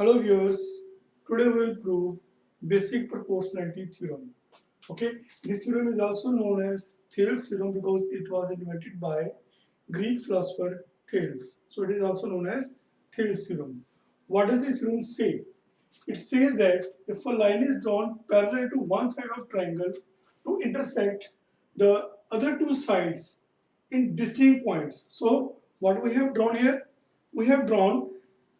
Hello viewers, today we will prove basic proportionality theorem. Okay, this theorem is also known as Thales theorem because it was invented by Greek philosopher Thales. So it is also known as Thales theorem. What does this theorem say? It says that if a line is drawn parallel to one side of triangle to intersect the other two sides in distinct points. So what we have drawn here? We have drawn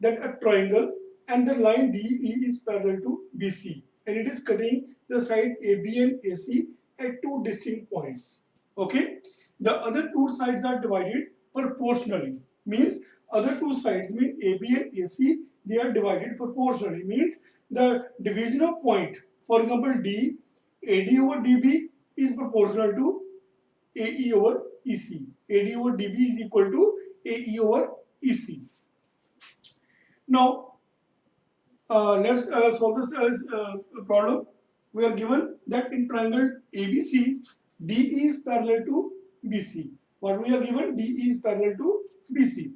that a triangle and the line DE is parallel to BC and it is cutting the side AB and AC at two distinct points. Okay. The other two sides are divided proportionally. Means other two sides mean AB and AC, they are divided proportionally. Means the division of point, for example D, AD over DB is proportional to AE over EC. AD over DB is equal to AE over EC. Now, let's solve this problem. We are given that in triangle ABC, DE is parallel to BC. What we are given, DE is parallel to BC.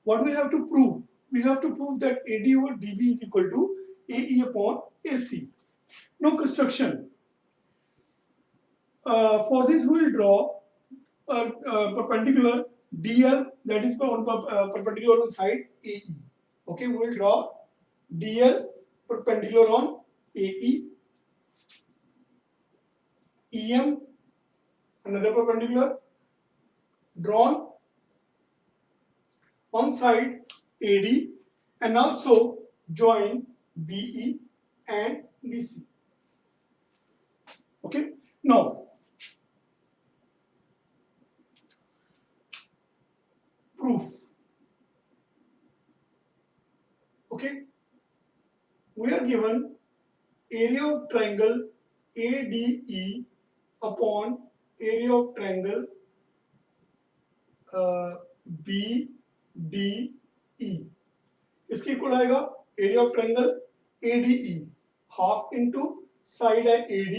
What we have to prove? We have to prove that AD over DB is equal to AE upon AC. Now, construction. For this, we will draw a perpendicular DL that is perpendicular on side AE. Okay, we will draw DL perpendicular on AE, EM another perpendicular drawn on side AD and also join BE and BC. Okay, now proof. Okay, we are given area of triangle ADE upon area of triangle BDE. इसके equal आएगा area of triangle ADE half into side है AD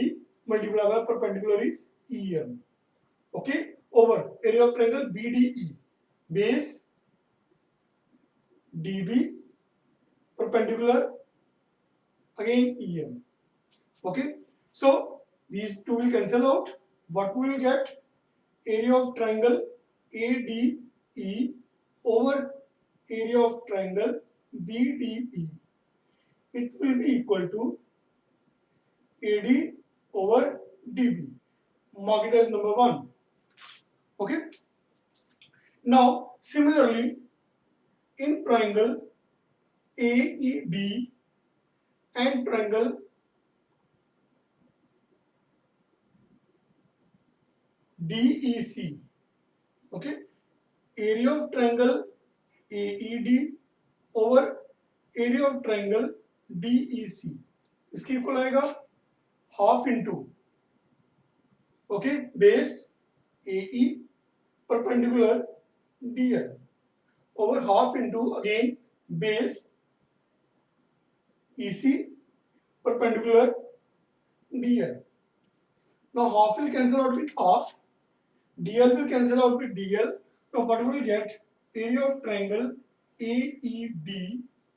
multiply by perpendicular is EM. Okay, over area of triangle BDE base DB perpendicular again EM. Okay, so these two will cancel out. What we will get? Area of triangle ADE over area of triangle BDE. It will be equal to AD over DB. Mark it as number 1. Okay. Now, similarly, in triangle AED and triangle DEC. Okay, area of triangle AED over area of triangle DEC. इसकी equal आएगा half into okay base AE perpendicular DL over half into again base EC perpendicular DL. Now half will cancel out with half, DL will cancel out with DL. Now what we will get? Area of triangle AED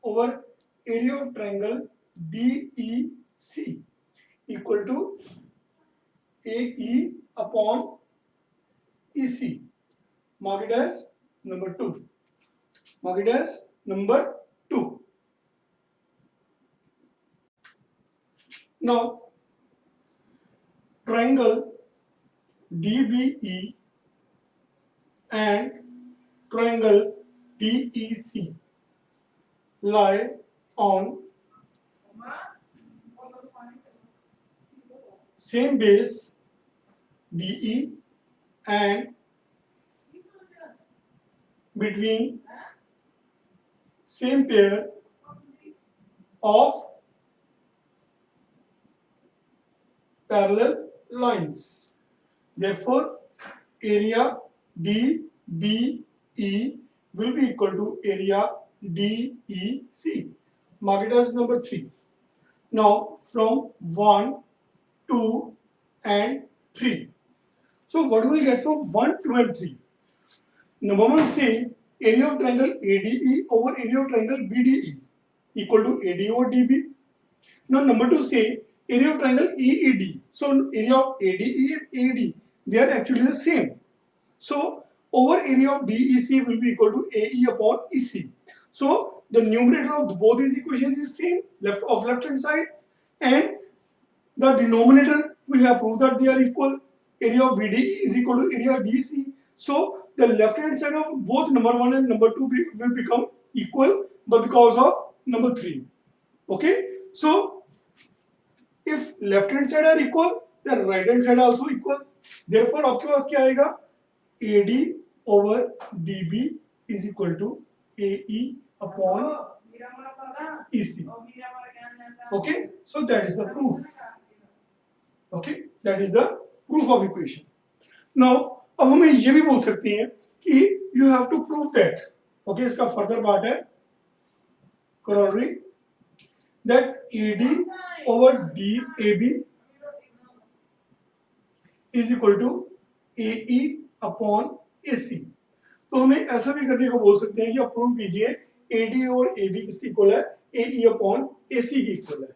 over area of triangle DEC equal to AE upon EC. Mark it as number 2. Mark it as number 2. Now, triangle DBE and triangle DEC lie on same base DE and between same pair of parallel lines. Therefore, area DBE will be equal to area DEC. Mark it as number 3. Now, from 1, 2 and 3. So, what do we get from 1, 2 and 3? Number 1 say area of triangle ADE over area of triangle BDE. equal to AD over DB. Now number 2 say area of triangle EED. So area of ADE and AD, they are actually the same. So over area of DEC will be equal to AE upon EC. So the numerator of both these equations is same, left hand side, and the denominator we have proved that they are equal. Area of BDE is equal to area of DEC. So the left hand side of both number 1 and number 2 will become equal, but because of number 3. Okay, so if left hand side are equal, then right hand side also equal. Therefore आपके पास क्या आएगा, AD over DB is equal to AE upon EC. Okay, so that is the proof. Okay, that is the proof of equation. Now अब हमें ये भी बोल सकते हैं कि you have to prove that. Okay, इसका further part है corollary that AD over DAB is equal to AE upon AC. तो हमें ऐसा भी करने को बोल सकते हैं कि आप प्रूव कीजिए AD और AB किसकी इक्वल है, AE अपॉन AC की इक्वल है.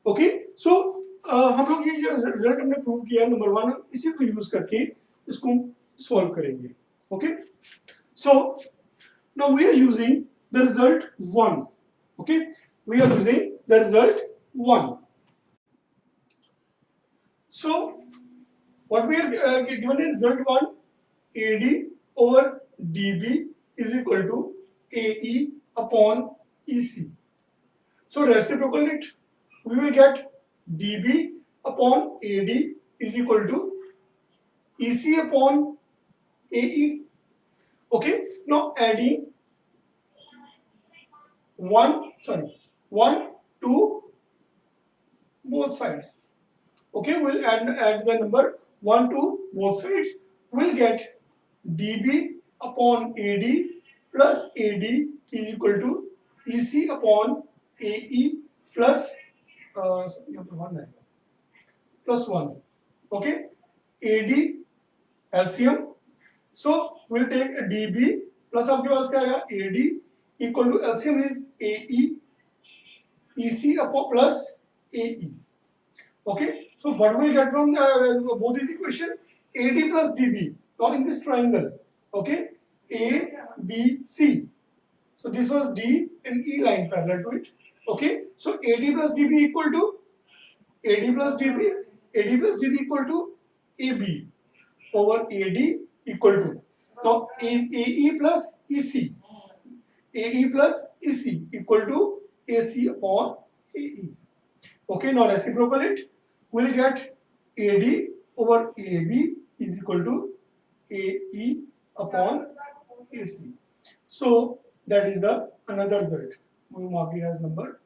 ओके, सो हम लोग ये जो रिजल्ट हमने प्रूव किया नंबर 1, इसी को यूज करके इसको सॉल्व करेंगे. Okay, so now we are using the result 1. ओके, we are using the result 1. So what we are given in result 1, AD over DB is equal to AE upon EC. So reciprocal it, we will get DB upon AD is equal to EC upon AE. Okay, now adding 1 to both sides. Okay, we'll add the number 1 to both sides. We'll get DB upon AD plus AD is equal to EC upon AE plus 1. Okay, AD LCM. So we'll take a DB plus आपके पास क्या आएगा, AD equal to LCM is AE EC upon plus AE. Okay, so what we get from both these equation, AD plus DB. Now in this triangle, okay, ABC. So this was D and E line parallel to it. Okay, so AD plus DB equal to AD plus DB equal to AB over AD equal to, now AE plus EC. AE plus EC equal to AC upon AE. Okay, now reciprocal it, we'll get AD over AB is equal to AE upon AC. So that is the another result. We will mark it as number